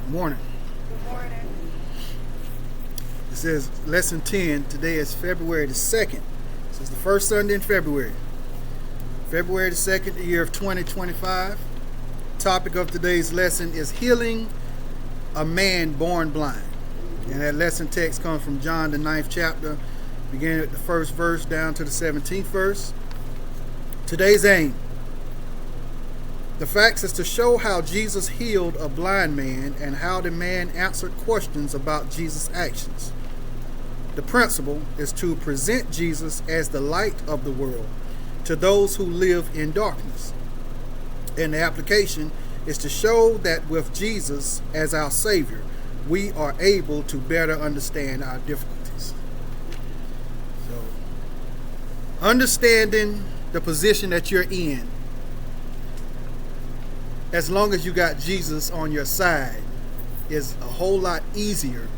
Morning. Good morning. This is lesson 10. Today is February the 2nd. This is the first Sunday in February. February the 2nd, the year of 2025. Topic of today's lesson is healing a man born blind. And that lesson text comes from John the 9th chapter, beginning at the first verse down to the 17th verse. Today's aim. The facts is to show how Jesus healed a blind man and how the man answered questions about Jesus' actions. The principle is to present Jesus as the light of the world to those who live in darkness. And the application is to show that with Jesus as our Savior, we are able to better understand our difficulties. So, understanding the position that you're in, as long as you got Jesus on your side, is a whole lot easier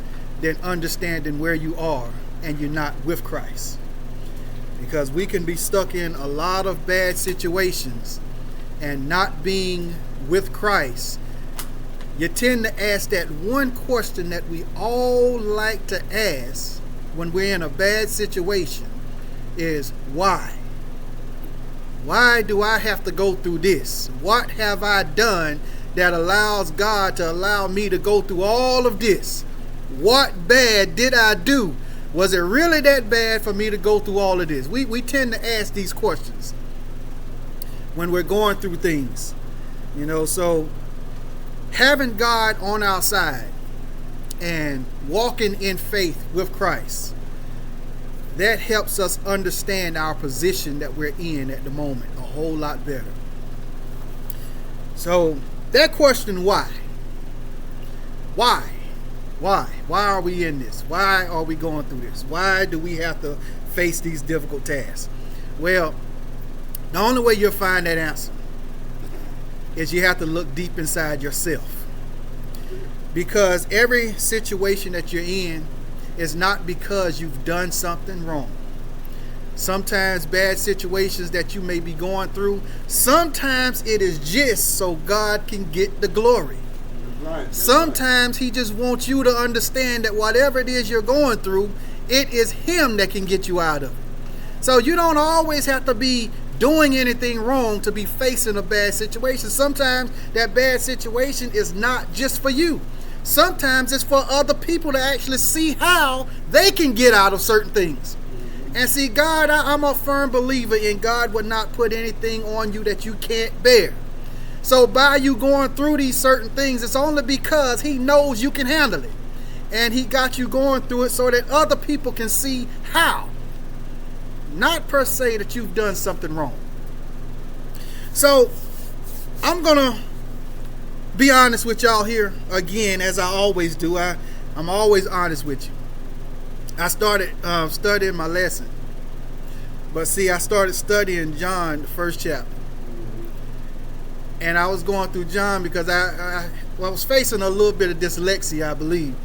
than understanding where you are and you're not with Christ. Because we can be stuck in a lot of bad situations and not being with Christ. You tend to ask that one question that we all like to ask when we're in a bad situation is why? Why do I have to go through this? What have I done that allows God to allow me to go through all of this? What bad did I do? Was it really that bad for me to go through all of this? We tend to ask these questions when we're going through things. So having God on our side and walking in faith with Christ, that helps us understand our position that we're in at the moment a whole lot better. So that question, why? Why are we in this? Why are we going through this? Why do we have to face these difficult tasks? Well, the only way you'll find that answer is you have to look deep inside yourself. Because every situation that you're in is not because you've done something wrong. Sometimes bad situations that you may be going through, sometimes it is just so God can get the glory. Sometimes He just wants you to understand that whatever it is you're going through, it is Him that can get you out of it. So you don't always have to be doing anything wrong to be facing a bad situation. Sometimes that bad situation is not just for you. Sometimes it's for other people to actually see how they can get out of certain things. And see, God, I'm a firm believer in God would not put anything on you that you can't bear. So by you going through these certain things, it's only because He knows you can handle it. And He got you going through it so that other people can see how. Not per se that you've done something wrong. So I'm going to be honest with y'all here again, as I always do. I'm always honest with you. I started studying my lesson. But see, I started studying John, the first chapter. And I was going through John because I was facing a little bit of dyslexia, I believe.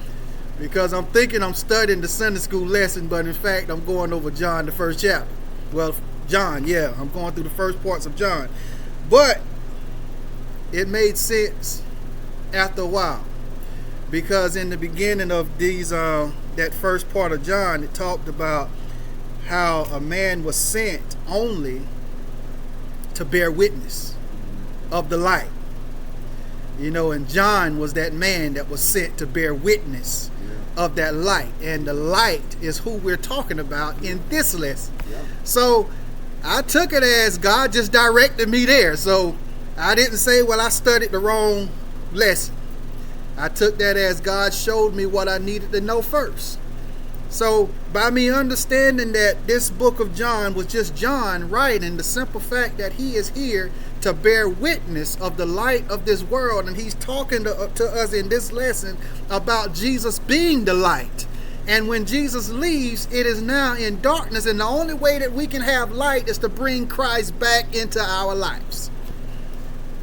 Because I'm thinking I'm studying the Sunday school lesson, but in fact, I'm going over John, the first chapter. Well, John, yeah, I'm going through the first parts of John. But it made sense after a while. Because in the beginning of these, that first part of John, it talked about how a man was sent only to bear witness of the light. And John was that man that was sent to bear witness of that light. And the light is who we're talking about in this lesson. So I took it as God just directed me there. So I didn't say, well, I studied the wrong lesson. I took that as God showed me what I needed to know first. So by me understanding that this book of John was just John writing the simple fact that he is here to bear witness of the light of this world, and he's talking to us in this lesson about Jesus being the light. And when Jesus leaves, it is now in darkness, and the only way that we can have light is to bring Christ back into our lives.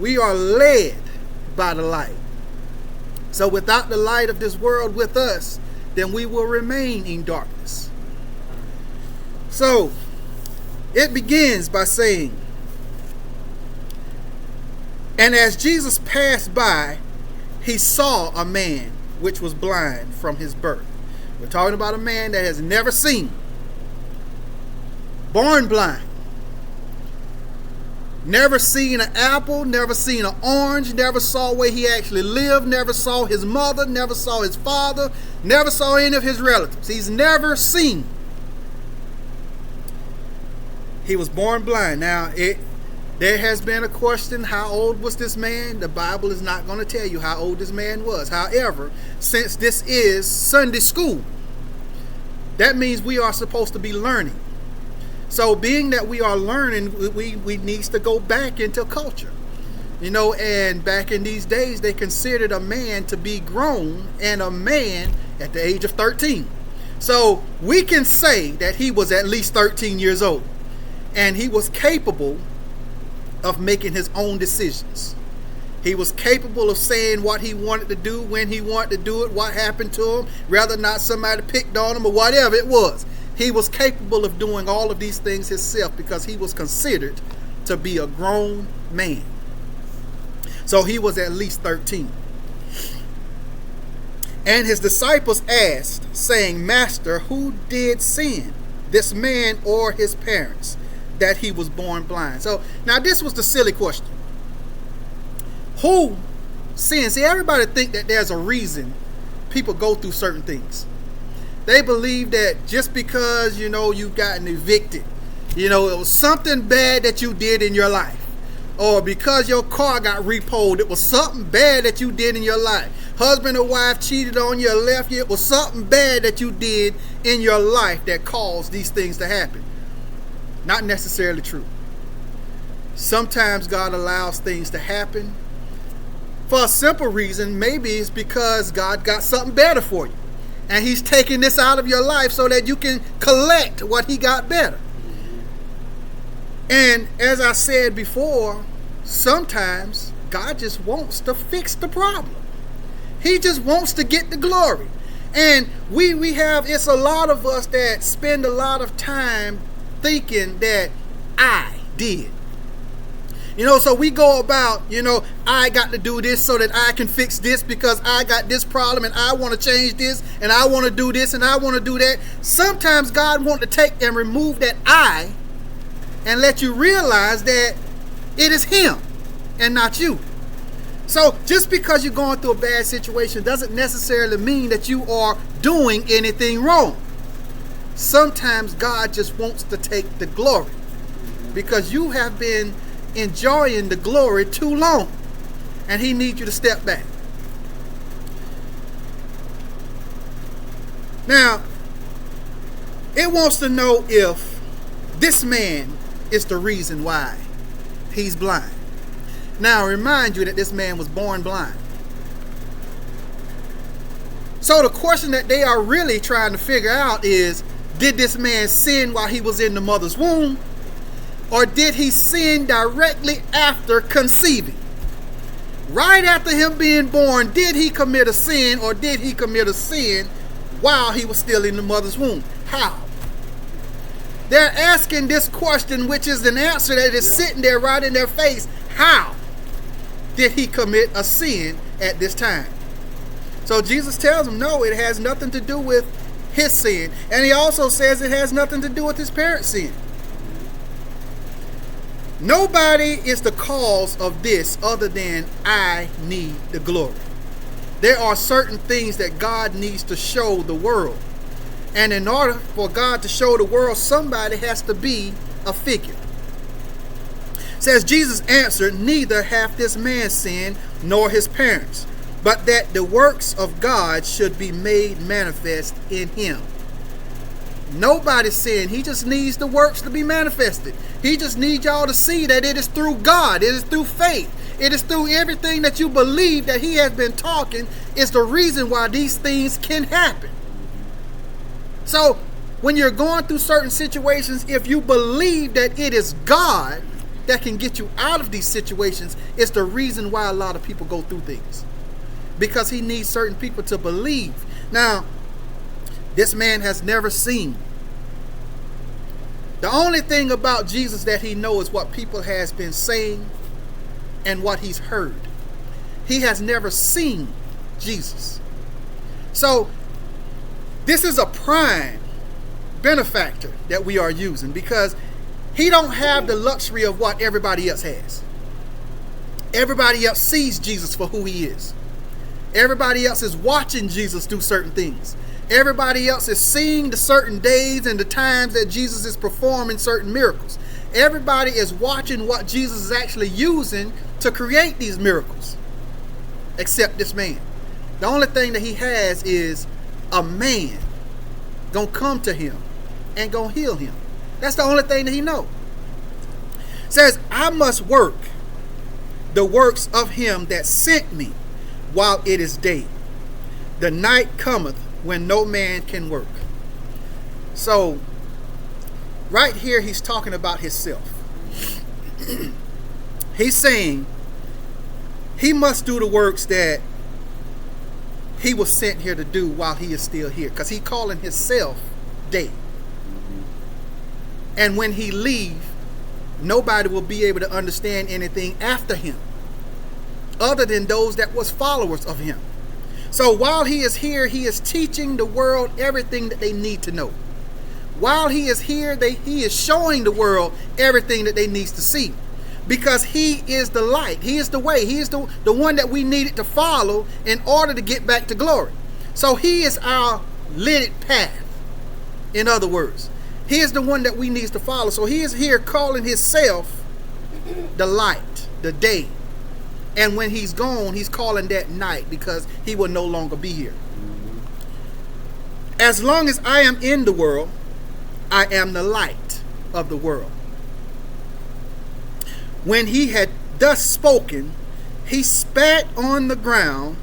We are led by the light. So without the light of this world with us, then we will remain in darkness. So it begins by saying, and as Jesus passed by, he saw a man which was blind from his birth. We're talking about a man that has never seen, born blind, never seen an apple, never seen an orange, never saw where he actually lived, never saw his mother, never saw his father, never saw any of his relatives. He's never seen. He was born blind. Now, there has been a question, how old was this man? The Bible is not going to tell you how old this man was. However, since this is Sunday school, that means we are supposed to be learning. So being that we are learning, we needs to go back into culture. You know, and back in these days, they considered a man to be grown and a man at the age of 13. So we can say that he was at least 13 years old. And he was capable of making his own decisions. He was capable of saying what he wanted to do, when he wanted to do it, what happened to him, whether or not somebody picked on him or whatever it was. He was capable of doing all of these things himself because he was considered to be a grown man. So he was at least 13. And his disciples asked, saying, Master, who did sin, this man or his parents, that he was born blind? So now this was the silly question. Who sinned? See, everybody think that there's a reason people go through certain things. They believe that just because, you know, you've gotten evicted, you know, it was something bad that you did in your life. Or because your car got repoed, it was something bad that you did in your life. Husband or wife cheated on you or left you, it was something bad that you did in your life that caused these things to happen. Not necessarily true. Sometimes God allows things to happen for a simple reason. Maybe it's because God got something better for you. And he's taking this out of your life so that you can collect what he got better. And as I said before, sometimes God just wants to fix the problem. He just wants to get the glory. And we have, it's a lot of us that spend a lot of time thinking that I did. You know, so we go about, you know, I got to do this so that I can fix this because I got this problem and I want to change this and I want to do this and I want to do that. Sometimes God wants to take and remove that I and let you realize that it is him and not you. So just because you're going through a bad situation doesn't necessarily mean that you are doing anything wrong. Sometimes God just wants to take the glory because you have been enjoying the glory too long and he needs you to step back. Now, it wants to know if this man is the reason why he's blind. Now, remind you that this man was born blind. So the question that they are really trying to figure out is, did this man sin while he was in the mother's womb? Or did he sin directly after conceiving? Right after him being born, did he commit a sin or did he commit a sin while he was still in the mother's womb? How? They're asking this question, which is an answer that is sitting there right in their face. How did he commit a sin at this time? So Jesus tells them, no, it has nothing to do with his sin. And he also says it has nothing to do with his parents' sin. Nobody is the cause of this other than I need the glory. There are certain things that God needs to show the world. And in order for God to show the world, somebody has to be a figure. It says, Jesus answered, neither hath this man sinned nor his parents, but that the works of God should be made manifest in him. Nobody's sinned. He just needs the works to be manifested. He just needs y'all to see that it is through God. It is through faith. It is through everything that you believe that he has been talking is the reason why these things can happen. So when you're going through certain situations, if you believe that it is God that can get you out of these situations, it's the reason why a lot of people go through things. Because he needs certain people to believe. Now, this man has never seen. The only thing about Jesus that he knows is what people has been saying and what he's heard. he has never seen Jesus. So this is a prime benefactor that we are using, because he don't have the luxury of what everybody else has. Everybody else sees Jesus for who he is. Everybody else is watching Jesus do certain things. Everybody else is seeing the certain days and the times that Jesus is performing certain miracles. Everybody is watching what Jesus is actually using to create these miracles, except this man. The only thing that he has is a man gonna come to him and gonna heal him. That's the only thing that he knows. Says, I must work the works of him that sent me while it is day. The night cometh when no man can work. So right here he's talking about himself. He's saying he must do the works that he was sent here to do while he is still here, because he's calling himself day. And when he leave, nobody will be able to understand anything after him other than those that was followers of him. So while he is here, he is teaching the world everything that they need to know. While he is here, he is showing the world everything that they need to see, because he is the light. He is the way. He is the one that we needed to follow in order to get back to glory. So he is our lit path. In other words, he is the one that we need to follow. So he is here calling himself the light, the day. And when he's gone, he's calling that night, because he will no longer be here. As long as I am in the world, I am the light of the world. When he had thus spoken, he spat on the ground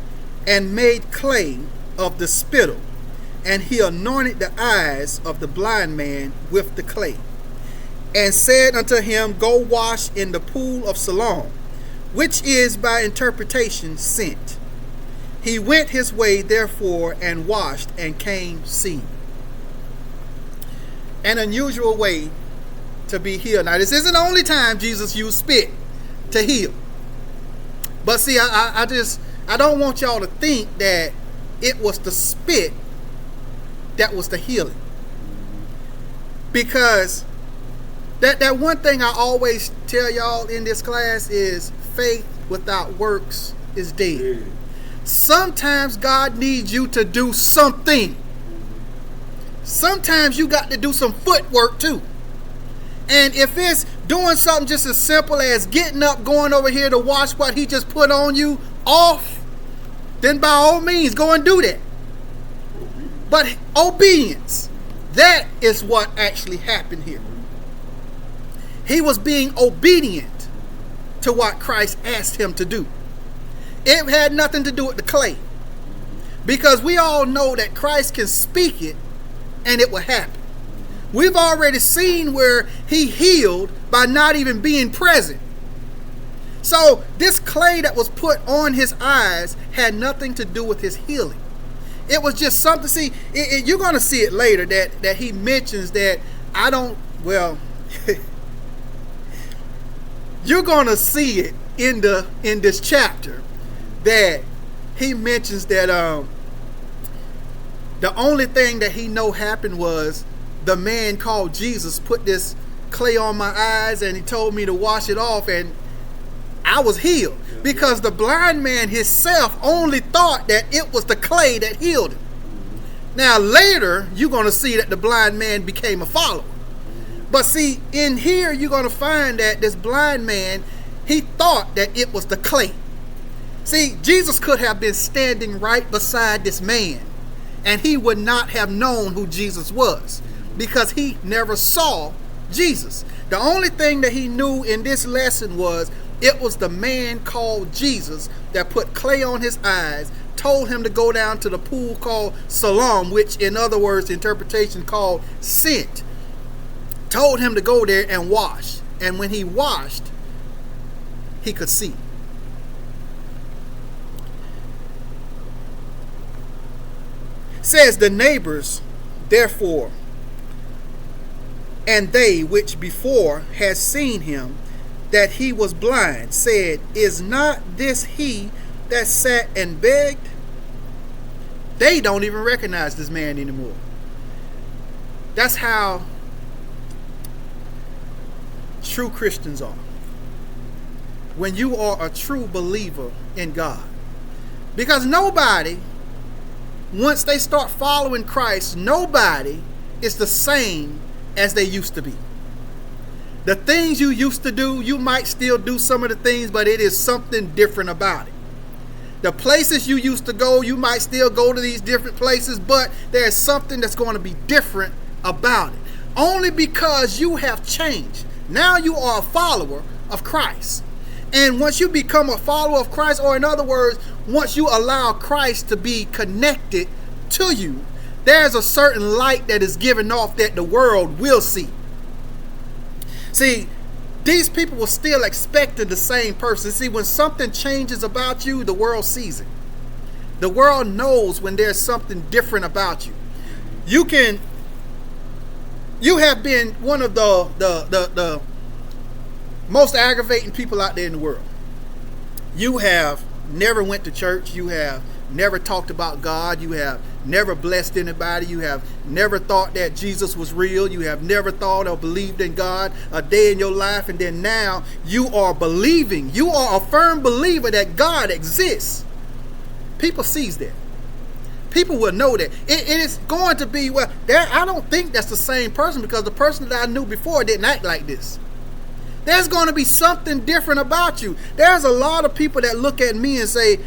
and made clay of the spittle, and he anointed the eyes of the blind man with the clay, and said unto him, Go wash in the pool of Siloam, which is by interpretation sent. He went his way therefore and washed and came seeing. An unusual way to be healed. Now, this isn't the only time Jesus used spit to heal. But see, I don't want y'all to think that it was the spit that was the healing. Because that one thing I always tell y'all in this class is faith without works is dead. Sometimes God needs you to do something. Sometimes you got to do some footwork too. And if it's doing something just as simple as getting up, going over here to wash what he just put on you off, then by all means go and do that. But obedience, that is what actually happened here. He was being obedient to what Christ asked him to do. It had nothing to do with the clay, because we all know that Christ can speak it and it will happen. We've already seen where he healed by not even being present. So this clay that was put on his eyes had nothing to do with his healing. It was just something. See, you're going to see it later that he mentions that you're going to see it in this chapter that he mentions that the only thing that he know happened was the man called Jesus put this clay on my eyes and he told me to wash it off, and I was healed. Because the blind man himself only thought that it was the clay that healed him. Now later you're going to see that the blind man became a follower. But see, in here you're going to find that this blind man, he thought that it was the clay. See, Jesus could have been standing right beside this man and he would not have known who Jesus was, because he never saw Jesus. The only thing that he knew in this lesson was it was the man called Jesus that put clay on his eyes, told him to go down to the pool called Siloam, which in other words, the interpretation called sent. Told him to go there and wash. And when he washed, he could see. Says the neighbors, therefore, and they which before had seen him, that he was blind, said, Is not this he that sat and begged, they don't even recognize this man anymore. That's how true Christians are. When you are a true believer in God. Because nobody, once they start following Christ, nobody is the same as they used to be. The things you used to do, you might still do some of the things, but it is something different about it. The places you used to go, you might still go to these different places, but there's something that's going to be different about it. Only because you have changed. Now you are a follower of Christ. And once you become a follower of Christ, or in other words, once you allow Christ to be connected to you, there's a certain light that is given off that the world will see. See, these people were still expecting the same person. See, when something changes about you, the world sees it. The world knows when there's something different about you. You have been one of the most aggravating people out there in the world. You have never went to church. You have never talked about God. You have never blessed anybody. You have never thought that Jesus was real. You have never thought or believed in God a day in your life. And then now you are believing. You are a firm believer that God exists. People sees that. People will know that. It is going to be, well, I don't think that's the same person, because the person that I knew before didn't act like this. There's going to be something different about you. There's a lot of people that look at me and say,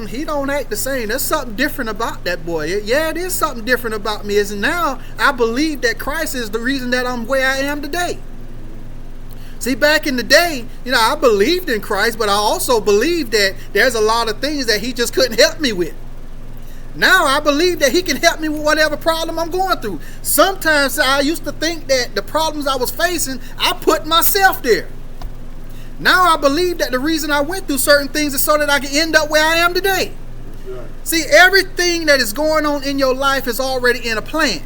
he don't act the same. There's something different about that boy. Yeah, it is something different about me. And now I believe that Christ is the reason that I'm where I am today. See, back in the day, I believed in Christ, but I also believed that there's a lot of things that he just couldn't help me with. Now I believe that he can help me with whatever problem I'm going through. Sometimes I used to think that the problems I was facing, I put myself there. Now I believe that the reason I went through certain things is so that I can end up where I am today. Right. See, everything that is going on in your life is already in a plan.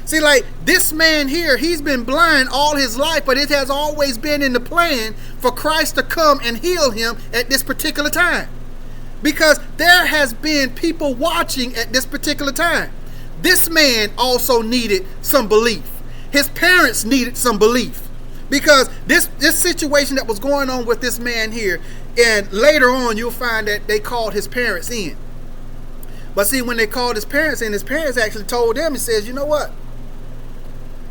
See, like this man here, he's been blind all his life, but it has always been in the plan for Christ to come and heal him at this particular time. Because there has been people watching at this particular time. This man also needed some belief. His parents needed some belief. Because this situation that was going on with this man here, and later on you'll find that they called his parents in. But see, when they called his parents in, his parents actually told them, he says, you know what?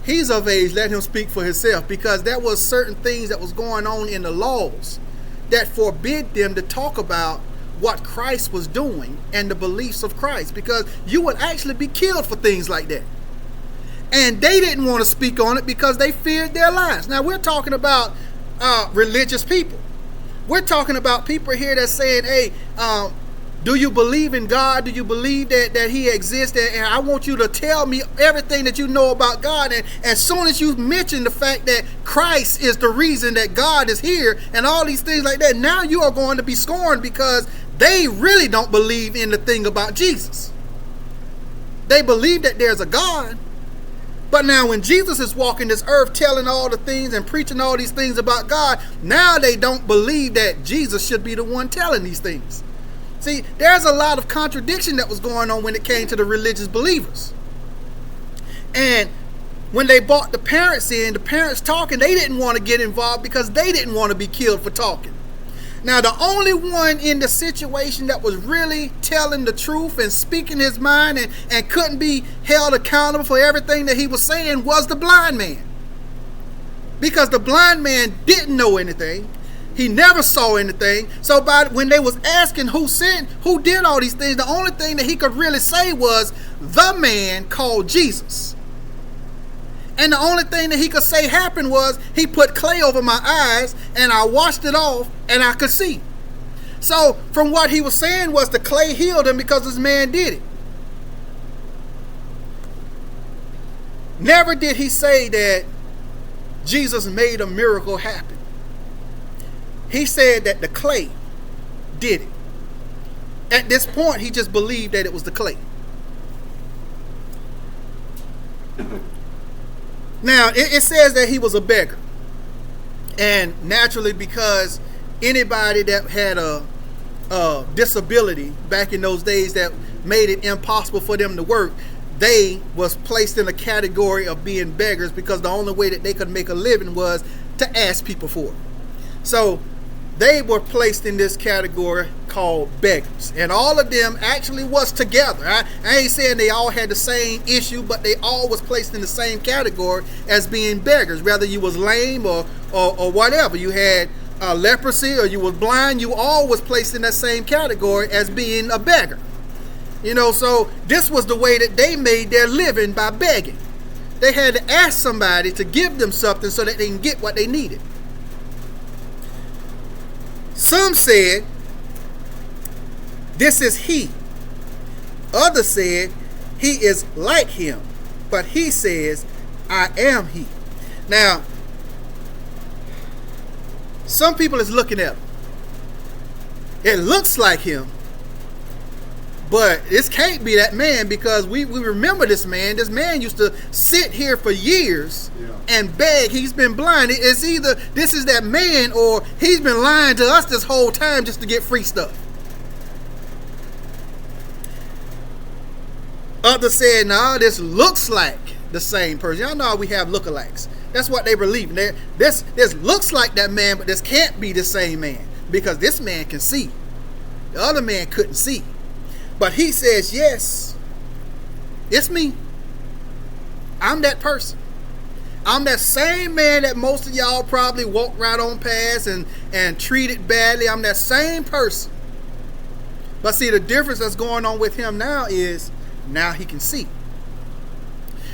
He's of age, let him speak for himself. Because there was certain things that was going on in the laws that forbid them to talk about what Christ was doing and the beliefs of Christ, because you would actually be killed for things like that. And they didn't want to speak on it because they feared their lives. Now we're talking about religious people. We're talking about people here that's saying, hey, do you believe in God? Do you believe that he exists? And I want you to tell me everything that you know about God. And as soon as you mention the fact that Christ is the reason that God is here and all these things like that, now you are going to be scorned, because they really don't believe in the thing about Jesus. They believe that there's a God. But now when Jesus is walking this earth telling all the things and preaching all these things about God, now they don't believe that Jesus should be the one telling these things. See, there's a lot of contradiction that was going on when it came to the religious believers. And when they brought the parents in, the parents talking, they didn't want to get involved because they didn't want to be killed for talking. Now, the only one in the situation that was really telling the truth and speaking his mind and couldn't be held accountable for everything that he was saying was the blind man. Because the blind man didn't know anything. He never saw anything. So when they was asking who sinned, who did all these things, the only thing that he could really say was the man called Jesus. And the only thing that he could say happened was he put clay over my eyes and I washed it off and I could see. So from what he was saying was the clay healed him because this man did it. Never did he say that Jesus made a miracle happen. He said that the clay did it. At this point, he just believed that it was the clay. Now, it says that he was a beggar. And naturally, because anybody that had a disability back in those days that made it impossible for them to work, they was placed in a category of being beggars because the only way that they could make a living was to ask people for it. So they were placed in this category called beggars, and all of them actually was together. I ain't saying they all had the same issue, but they all was placed in the same category as being beggars. Whether you was lame or whatever, you had leprosy or you was blind, you all was placed in that same category as being a beggar. You know, so this was the way that they made their living, by begging. They had to ask somebody to give them something so that they can get what they needed. Some said, this is he. Others said, he is like him. But he says, I am he. Now, some people is looking at him. It looks like him. But this can't be that man, because we remember this man. This man used to sit here for years and beg. He's been blind. It's either this is that man or he's been lying to us this whole time just to get free stuff. Others said, no, this looks like the same person. Y'all know we have lookalikes. That's what they believe. This looks like that man, but this can't be the same man, because this man can see. The other man couldn't see. But he says, yes, it's me. I'm that person. I'm that same man that most of y'all probably walked right on past and treated badly. I'm that same person. But see, the difference that's going on with him now is now he can see.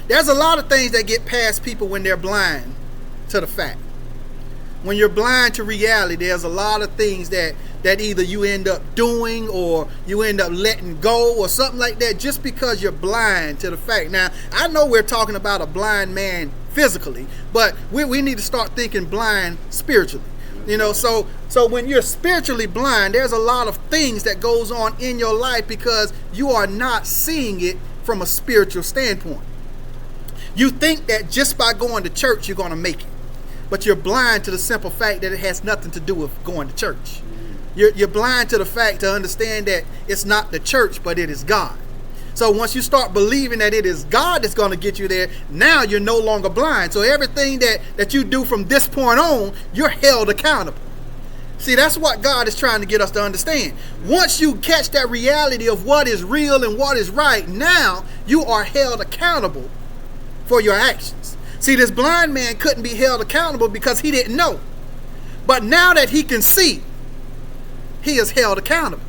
There's a lot of things that get past people when they're blind to the fact. When you're blind to reality, there's a lot of things that either you end up doing or you end up letting go or something like that, just because you're blind to the fact. Now, I know we're talking about a blind man physically, but we need to start thinking blind spiritually. You know, so when you're spiritually blind, there's a lot of things that goes on in your life because you are not seeing it from a spiritual standpoint. You think that just by going to church you're going to make it, but you're blind to the simple fact that it has nothing to do with going to church. You're blind to the fact to understand that it's not the church, but it is God. So once you start believing that it is God that's going to get you there, now you're no longer blind. So everything that you do from this point on, you're held accountable. See, that's what God is trying to get us to understand. Once you catch that reality of what is real and what is right, now you are held accountable for your actions. See, this blind man couldn't be held accountable because he didn't know. But now that he can see, he is held accountable.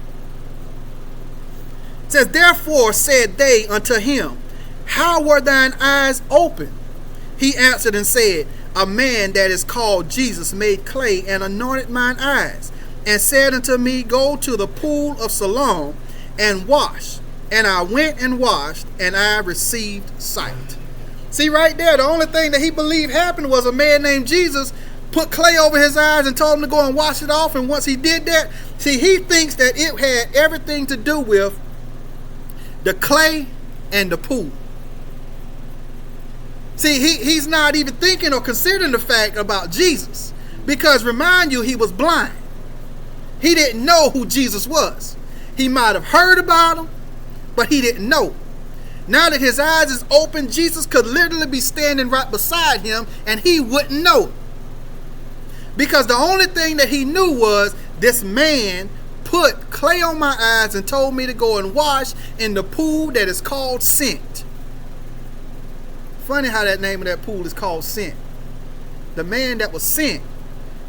It says, therefore said they unto him, how were thine eyes open? He answered and said, a man that is called Jesus made clay and anointed mine eyes, and said unto me, go to the pool of Siloam and wash. And I went and washed, and I received sight. See, right there, the only thing that he believed happened was a man named Jesus put clay over his eyes and told him to go and wash it off. And once he did that, see, he thinks that it had everything to do with the clay and the pool. See, he's not even thinking or considering the fact about Jesus, because remind you, he was blind. He didn't know who Jesus was. He might have heard about him, but he didn't know. Now that his eyes is open, Jesus could literally be standing right beside him and he wouldn't know it. Because the only thing that he knew was this man put clay on my eyes and told me to go and wash in the pool that is called Sent. Funny how that name of that pool is called Sent. The man that was sent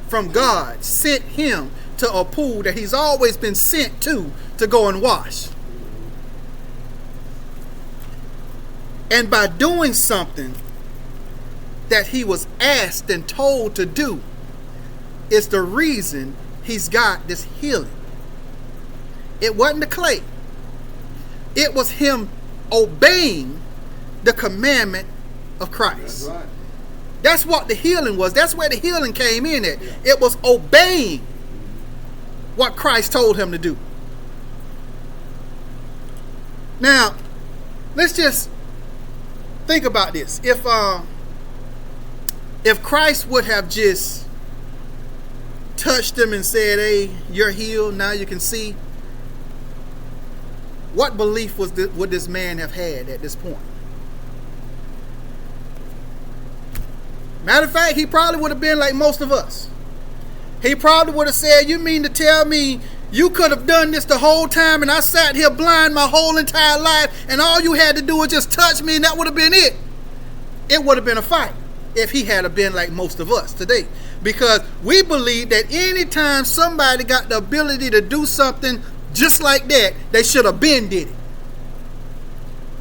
from God sent him to a pool that he's always been sent to go and wash. And by doing something that he was asked and told to do, is the reason he's got this healing. It wasn't the clay. It was him obeying the commandment of Christ. That's right. That's what the healing was. That's where the healing came in at. Yeah. It was obeying what Christ told him to do. Now, let's just think about this. If Christ would have just touched him and said, hey, you're healed, now you can see, what belief would this man have had at this point? Matter of fact, he probably would have been like most of us. He probably would have said, you mean to tell me you could have done this the whole time and I sat here blind my whole entire life and all you had to do was just touch me and that would have been it? It would have been a fight if he had been like most of us today. Because we believe that anytime somebody got the ability to do something just like that, they should have been did it.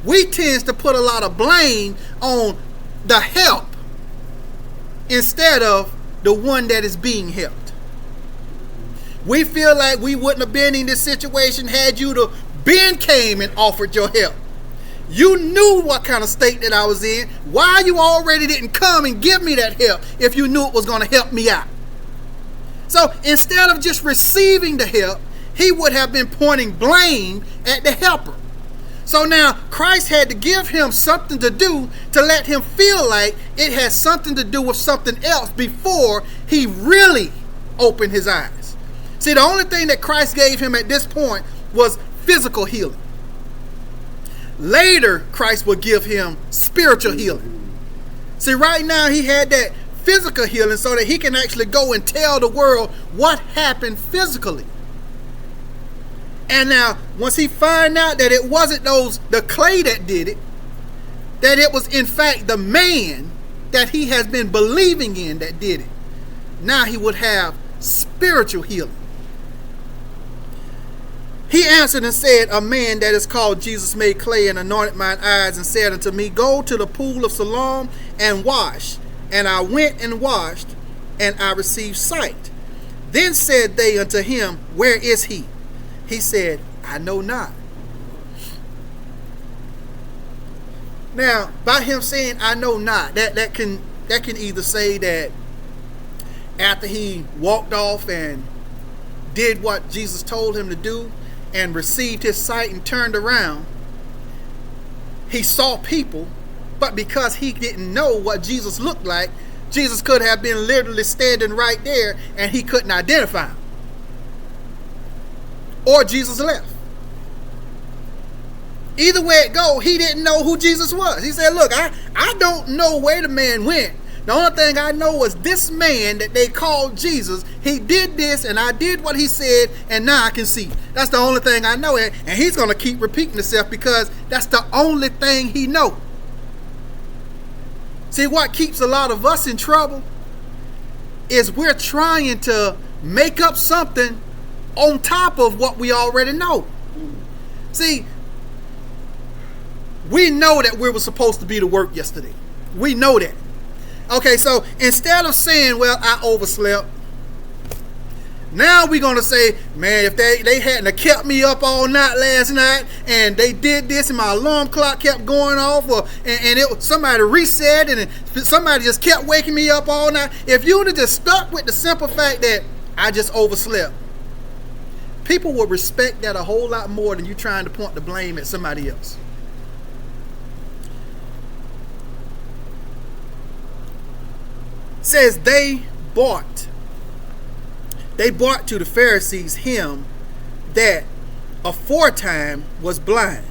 We tend to put a lot of blame on the help instead of the one that is being helped. We feel like we wouldn't have been in this situation had you to been came and offered your help. You knew what kind of state that I was in. Why you already didn't come and give me that help if you knew it was going to help me out? So instead of just receiving the help, he would have been pointing blame at the helper. So now Christ had to give him something to do to let him feel like it had something to do with something else before he really opened his eyes. See, the only thing that Christ gave him at this point was physical healing. Later, Christ will give him spiritual healing. See, right now he had that physical healing so that he can actually go and tell the world what happened physically. And now, once he find out that it wasn't the clay that did it, that it was in fact the man that he has been believing in that did it, now he would have spiritual healing. He answered and said, a man that is called Jesus made clay and anointed mine eyes and said unto me, go to the pool of Siloam and wash. And I went and washed, and I received sight. Then said they unto him, where is he? He said, I know not. Now, by him saying, I know not, that can either say that after he walked off and did what Jesus told him to do, and received his sight and turned around, he saw people, but because he didn't know what Jesus looked like, Jesus could have been literally standing right there and he couldn't identify him. Or Jesus left. Either way it go, he didn't know who Jesus was. He said, look, I don't know where the man went. The only thing I know was this man that they called Jesus, he did this and I did what he said and now I can see. That's the only thing I know. And he's going to keep repeating himself because that's the only thing he knows. See, what keeps a lot of us in trouble is we're trying to make up something on top of what we already know. See, we know that we were supposed to be to work yesterday. We know that. Okay, so instead of saying, well, I overslept, now we're going to say, man, if they hadn't kept me up all night last night and they did this and my alarm clock kept going off and somebody reset and somebody just kept waking me up all night. If you would have just stuck with the simple fact that I just overslept, people would respect that a whole lot more than you trying to point the blame at somebody else. Says they brought to the Pharisees him that aforetime was blind.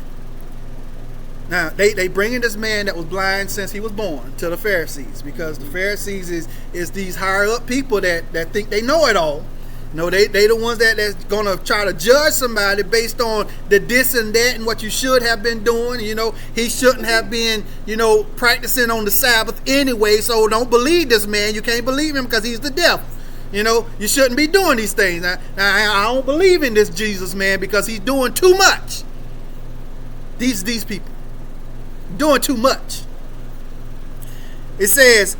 Now they bringing this man that was blind since he was born to the Pharisees, because the Pharisees is these higher up people that think they know it all. No, they the ones that's gonna try to judge somebody based on the this and that and what you should have been doing. You know, he shouldn't have been, practicing on the Sabbath anyway. So don't believe this man. You can't believe him because he's the devil. You shouldn't be doing these things. I don't believe in this Jesus man because he's doing too much. These people doing too much. It says,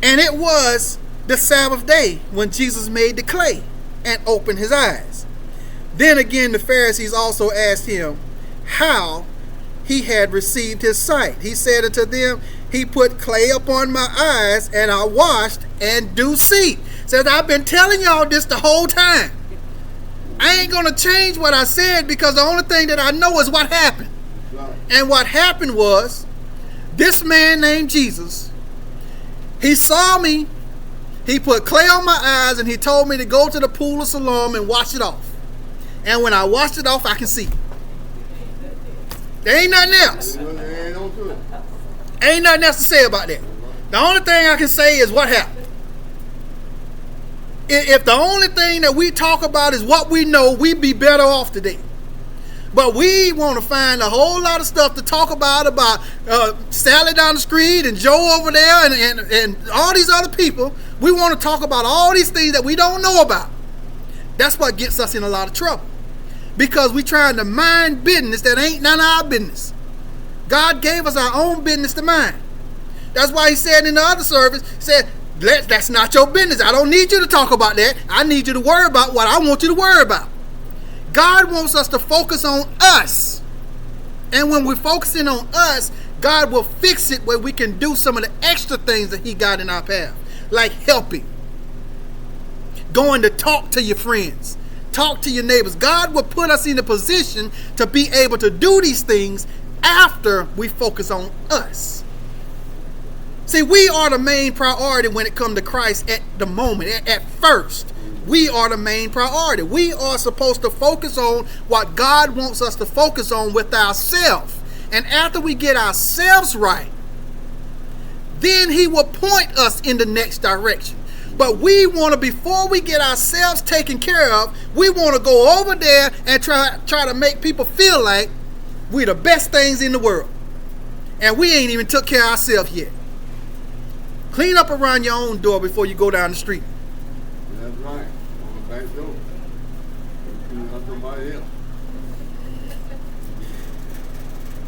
and it was the Sabbath day when Jesus made the clay and opened his eyes. Then again the Pharisees also asked him how he had received his sight. He said unto them, he put clay upon my eyes and I washed and do see. Says, I've been telling y'all this the whole time. I ain't gonna change what I said because the only thing that I know is what happened. Right. And what happened was this man named Jesus, he saw me. He put clay on my eyes and he told me to go to the pool of Siloam and wash it off. And when I washed it off, I can see. There ain't nothing else. Ain't nothing else to say about that. The only thing I can say is what happened. If the only thing that we talk about is what we know, we'd be better off today. But we want to find a whole lot of stuff to talk about Sally down the street and Joe over there and all these other people. We want to talk about all these things that we don't know about. That's what gets us in a lot of trouble. Because we trying to mind business that ain't none of our business. God gave us our own business to mind. That's why he said in the other service, that's not your business. I don't need you to talk about that. I need you to worry about what I want you to worry about. God wants us to focus on us. And when we're focusing on us, God will fix it where we can do some of the extra things that he got in our path. Like helping. Going to talk to your friends. Talk to your neighbors. God will put us in a position to be able to do these things after we focus on us. See, we are the main priority when it comes to Christ at the moment, at first. We are the main priority. We are supposed to focus on what God wants us to focus on with ourselves. And after we get ourselves right, then he will point us in the next direction. But we want to, before we get ourselves taken care of, we want to go over there and try to make people feel like we're the best things in the world. And we ain't even took care of ourselves yet. Clean up around your own door before you go down the street. That's right. On the back door. Clean up somebody else.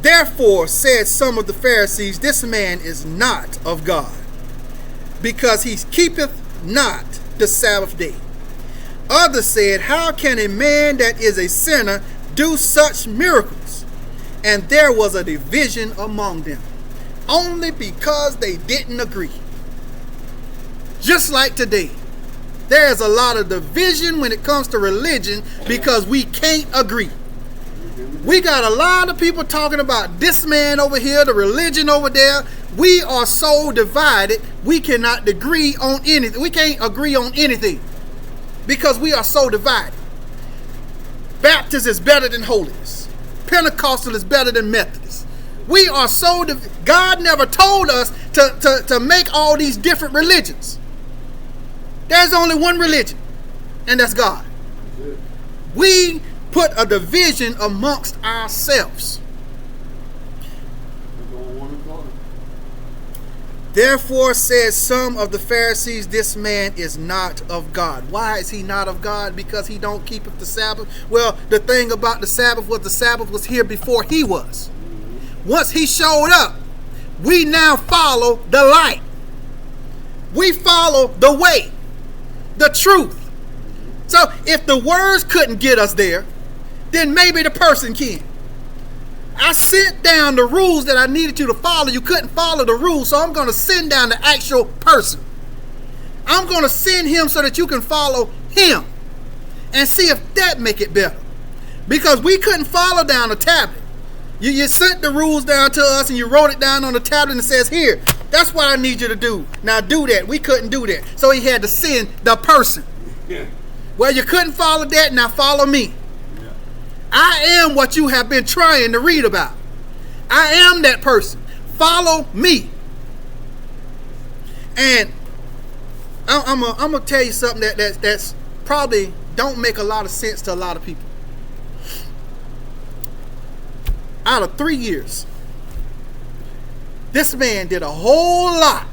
Therefore said some of the Pharisees, this man is not of God, because he keepeth not the Sabbath day. Others said, how can a man that is a sinner do such miracles? And there was a division among them, only because they didn't agree. Just like today, there's a lot of division when it comes to religion because we can't agree. We got a lot of people talking about this man over here, the religion over there. We are so divided, we cannot agree on anything. We can't agree on anything because we are so divided. Baptist is better than holiness. Pentecostal is better than Methodist. We are so God never told us to make all these different religions. There's only one religion, and that's God. We put a division amongst ourselves. Therefore says some of the Pharisees, this man is not of God. Why is he not of God? Because he don't keep the Sabbath. Well, the thing about the Sabbath was here before he was. Once he showed up, we now follow the light. We follow the way, the truth. So if the words couldn't get us there, then maybe the person can. I sent down the rules that I needed you to follow. You couldn't follow the rules, so I'm going to send down the actual person. I'm going to send him so that you can follow him and see if that make it better. Because we couldn't follow down a tablet. You sent the rules down to us and you wrote it down on the tablet and it says, here, that's what I need you to do. Now do that. We couldn't do that. So he had to send the person. Yeah. Well, you couldn't follow that, now follow me. Yeah. I am what you have been trying to read about. I am that person. Follow me. And I'm gonna tell you something that's probably don't make a lot of sense to a lot of people. Out of 3 years, this man did a whole lot.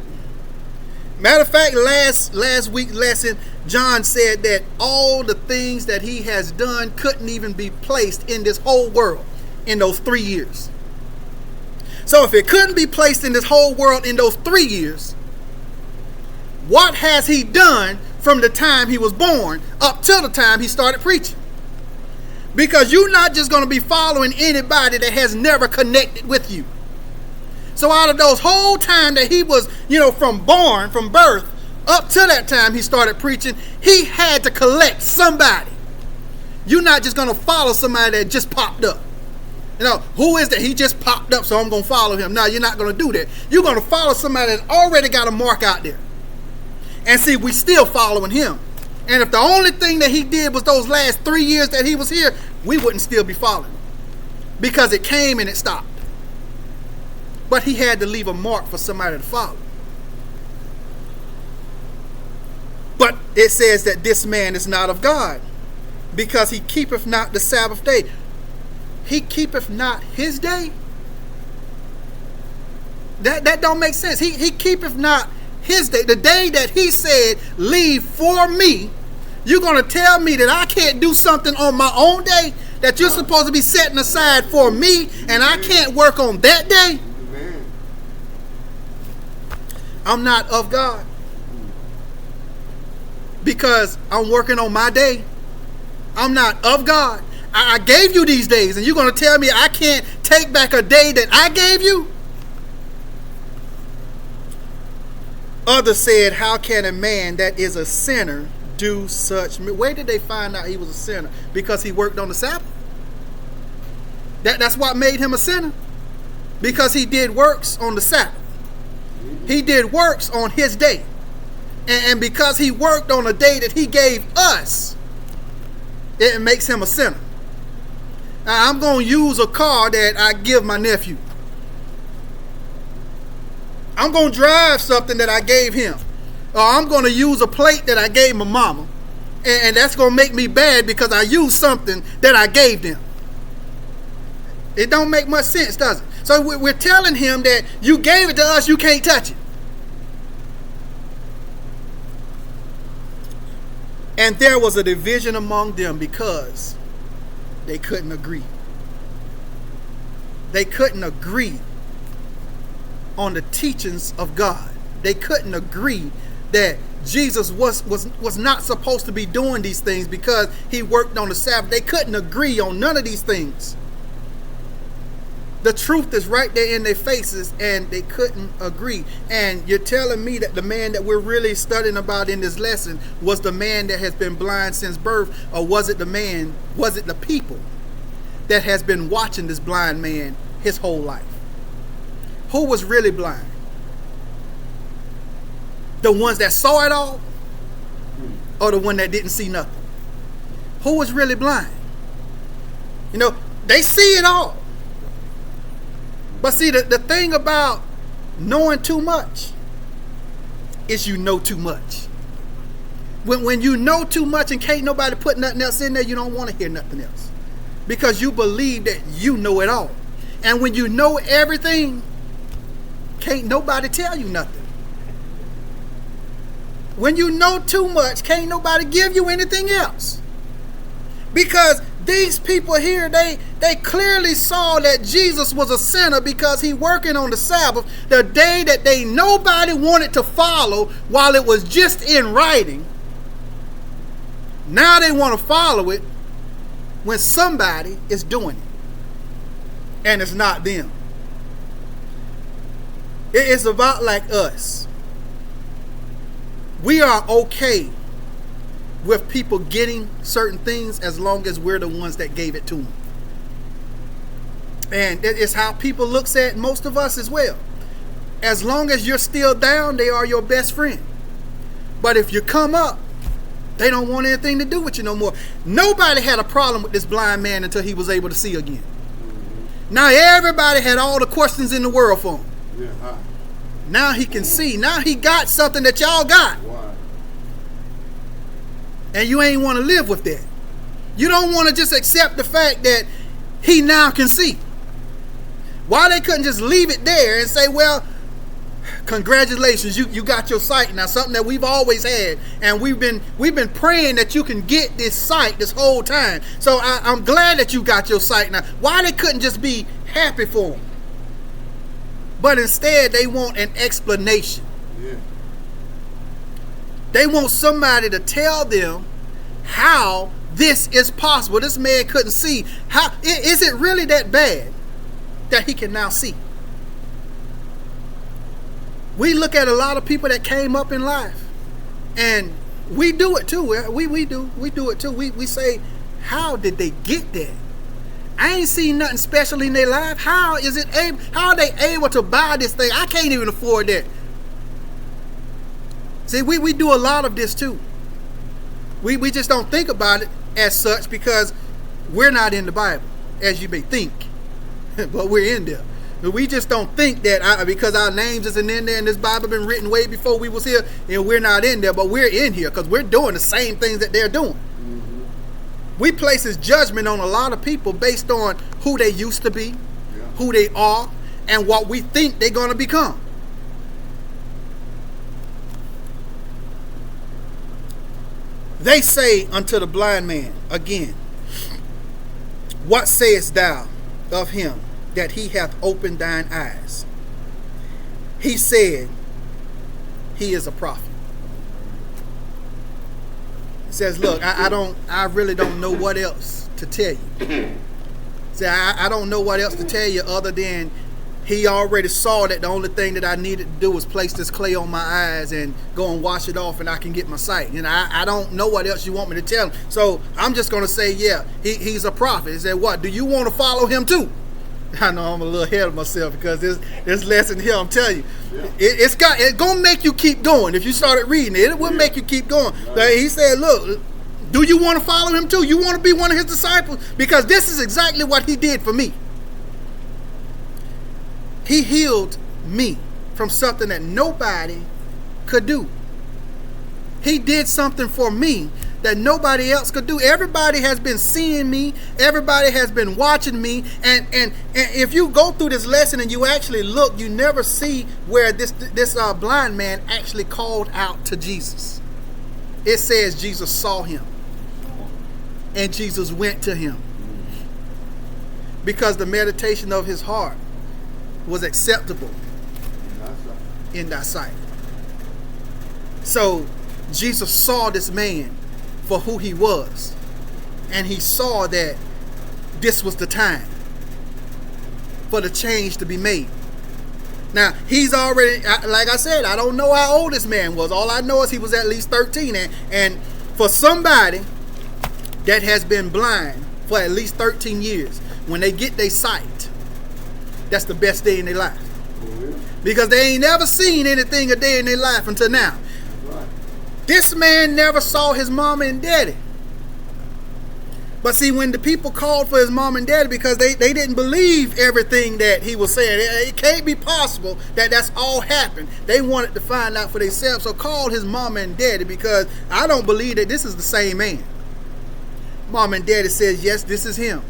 Matter of fact, last week's lesson, John said that all the things that he has done couldn't even be placed in this whole world in those 3 years. So if it couldn't be placed in this whole world in those 3 years, what has he done from the time he was born up till the time he started preaching? Because you're not just going to be following anybody that has never connected with you. So out of those whole time that he was, from birth, up to that time he started preaching, he had to collect somebody. You're not just going to follow somebody that just popped up. Who is that? He just popped up, so I'm going to follow him. No, you're not going to do that. You're going to follow somebody that already got a mark out there. And see, we still following him. And if the only thing that he did was those last 3 years that he was here, we wouldn't still be following him. because it came and it stopped. But he had to leave a mark for somebody to follow. But it says that this man is not of God, because he keepeth not the Sabbath day. He keepeth not his day? That don't make sense. He keepeth not his day. The day that he said, leave for me. You're going to tell me that I can't do something on my own day that you're supposed to be setting aside for me, and I can't work on that day? I'm not of God because I'm working on my day. I'm not of God. I gave you these days, and you're going to tell me I can't take back a day that I gave you? Others said, how can a man that is a sinner do such? Where did they find out he was a sinner? Because he worked on the Sabbath? That's what made him a sinner? Because he did works on the Sabbath. He did works on his day. And because he worked on a day that he gave us, it makes him a sinner. Now, I'm going to use a car that I give my nephew. I'm going to drive something that I gave him. Or I'm going to use a plate that I gave my mama. And that's going to make me bad because I used something that I gave them. It don't make much sense, does it? So we're telling him that you gave it to us, you can't touch it. And there was a division among them because they couldn't agree. They couldn't agree on the teachings of God. They couldn't agree that Jesus was not supposed to be doing these things because he worked on the Sabbath. They couldn't agree on none of these things. The truth is right there in their faces, and they couldn't agree. And you're telling me that the man that we're really studying about in this lesson was the man that has been blind since birth, or was it the people that has been watching this blind man his whole life? Who was really blind? The ones that saw it all, or the one that didn't see nothing? Who was really blind? You know, they see it all. But see, the thing about knowing too much is you know too much. When you know too much and can't nobody put nothing else in there, you don't want to hear nothing else. Because you believe that you know it all. And when you know everything, can't nobody tell you nothing. When you know too much, can't nobody give you anything else. Because these people here, they clearly saw that Jesus was a sinner because he working on the Sabbath, the day that nobody wanted to follow while it was just in writing. Now they want to follow it when somebody is doing it. And it's not them. It's about like us. We are okay with people getting certain things as long as we're the ones that gave it to them. And it's how people looks at most of us as well. As long as you're still down, they are your best friend. But if you come up, they don't want anything to do with you no more. Nobody had a problem with this blind man until he was able to see again. Now everybody had all the questions in the world for him. Yeah. Now he can see. Now he got something that y'all got. Why? And you ain't want to live with that. You don't want to just accept the fact that he now can see. Why they couldn't just leave it there and say, well, congratulations, you got your sight now, something that we've always had, and we've been praying that you can get this sight this whole time. So I'm glad that you got your sight now. Why they couldn't just be happy for him? But instead they want an explanation. Yeah. They want somebody to tell them how this is possible. This man couldn't see. How is it really that bad that he can now see? We look at a lot of people that came up in life, and we do it too. We do it too. We say, how did they get that? I ain't seen nothing special in their life. How are they able to buy this thing? I can't even afford that. See, we do a lot of this too. We just don't think about it as such because we're not in the Bible, as you may think. but we're in there. But we just don't think that because our names isn't in there and this Bible been written way before we was here, and we're not in there, but we're in here because we're doing the same things that they're doing. Mm-hmm. We place this judgment on a lot of people based on who they used to be, who they are, and what we think they're going to become. They say unto the blind man again, what sayest thou of him that he hath opened thine eyes? He said, he is a prophet. He says, look, I really don't know what else to tell you. See, I don't know what else to tell you other than he already saw that the only thing that I needed to do was place this clay on my eyes and go and wash it off and I can get my sight. And I don't know what else you want me to tell him. So I'm just going to say, yeah, he's a prophet. He said, what, do you want to follow him too? I know I'm a little ahead of myself because this lesson here, I'm telling you, it's going to make you keep going. If you started reading it, it will make you keep going. But he said, look, do you want to follow him too? You want to be one of his disciples? Because this is exactly what he did for me. He healed me from something that nobody could do. He did something for me that nobody else could do. Everybody has been seeing me. Everybody has been watching me. And if you go through this lesson and you actually look, you never see where this blind man actually called out to Jesus. It says Jesus saw him. And Jesus went to him. Because the meditation of his heart was acceptable in thy sight. So Jesus saw this man for who he was, and he saw that this was the time for the change to be made. Now, he's already, like I said, I don't know how old this man was. All I know is he was at least 13, and for somebody that has been blind for at least 13 years, when they get their sight, that's the best day in their life. Because they ain't never seen anything a day in their life until now. This man never saw his mama and daddy. But see, when the people called for his mom and daddy because they didn't believe everything that he was saying, it can't be possible that that's all happened. They wanted to find out for themselves. So called his mama and daddy because I don't believe that this is the same man. Mom and daddy says, yes, this is him.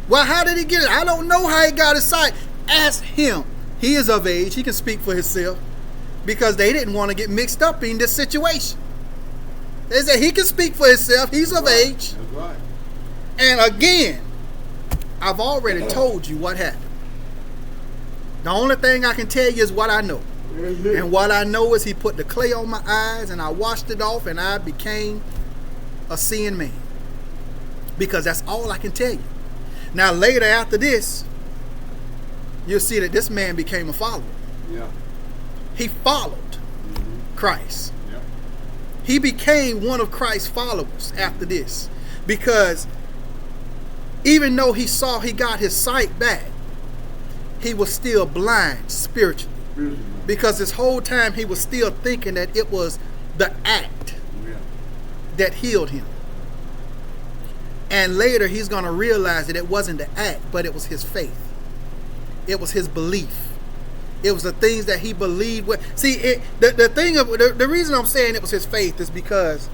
Well, how did he get it? I don't know how he got his sight. Ask him. He is of age. He can speak for himself. Because they didn't want to get mixed up in this situation. They said he can speak for himself. He's of age. That's right. And again, I've already told you what happened. The only thing I can tell you is what I know. And what I know is he put the clay on my eyes and I washed it off and I became a seeing man. Because that's all I can tell you. Now later after this, you'll see that this man became a follower. Yeah. He followed Christ. Yep. He became one of Christ's followers after this. Because even though he saw he got his sight back, he was still blind spiritually. Because this whole time he was still thinking that it was the act that healed him. And later he's going to realize that it wasn't the act, but it was his faith. It was his belief. It was the things that he believed. See, the reason I'm saying it was his faith is because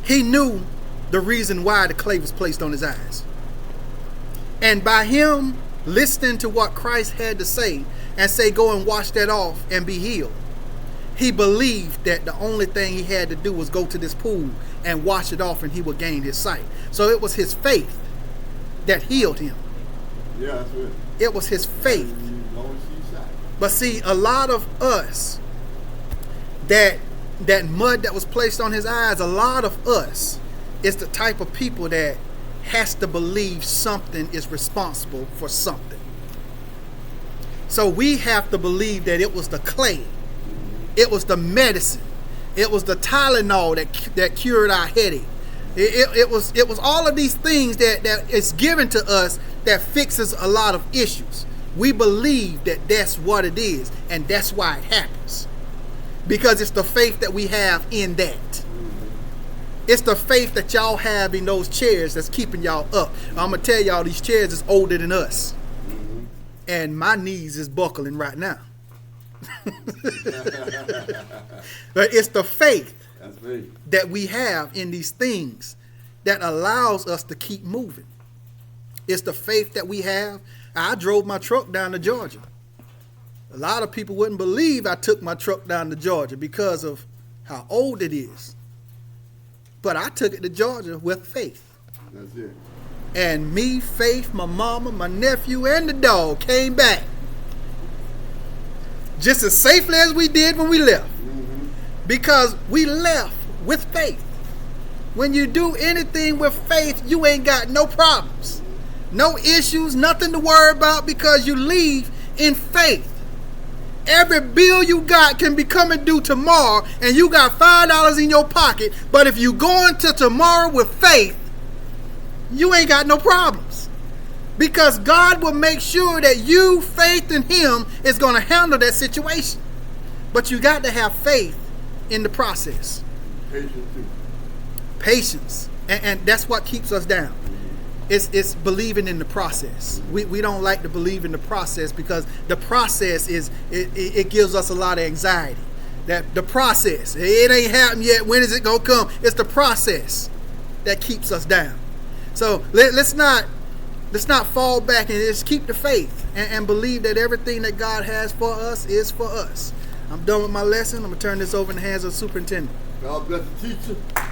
he knew the reason why the clay was placed on his eyes. And by him listening to what Christ had to say and say, go and wash that off and be healed, he believed that the only thing he had to do was go to this pool and wash it off and he would gain his sight. So it was his faith that healed him. Yeah, that's it. It was his faith. But see, a lot of us, that mud that was placed on his eyes, a lot of us is the type of people that has to believe something is responsible for something. So we have to believe that it was the clay, it was the medicine, it was the Tylenol that cured our headache. It was all of these things that is given to us that fixes a lot of issues. We believe that that's what it is, and that's why it happens. Because it's the faith that we have in that. It's the faith that y'all have in those chairs that's keeping y'all up. I'm going to tell y'all, these chairs is older than us. Mm-hmm. And my knees is buckling right now. But it's the faith That's me. that we have in these things that allows us to keep moving. It's the faith that we have. I drove my truck down to Georgia. A lot of people wouldn't believe I took my truck down to Georgia because of how old it is. But I took it to Georgia with faith. That's it. And me, Faith, my mama, my nephew, and the dog came back just as safely as we did when we left. Mm-hmm. Because we left with faith. When you do anything with faith, you ain't got no problems, no issues, nothing to worry about, because you leave in faith. Every bill you got can be coming due tomorrow, and you got $5 in your pocket. But if you go into tomorrow with faith, you ain't got no problems, because God will make sure that you, faith in Him, is going to handle that situation. But you got to have faith in the process. Patience too. Patience, and that's what keeps us down. It's believing in the process. We don't like to believe in the process, because the process it gives us a lot of anxiety. That the process, it ain't happened yet. When is it gonna come? It's the process that keeps us down. So let's not fall back, and just keep the faith and believe that everything that God has for us is for us. I'm done with my lesson. I'm gonna turn this over in the hands of the superintendent. God bless the teacher.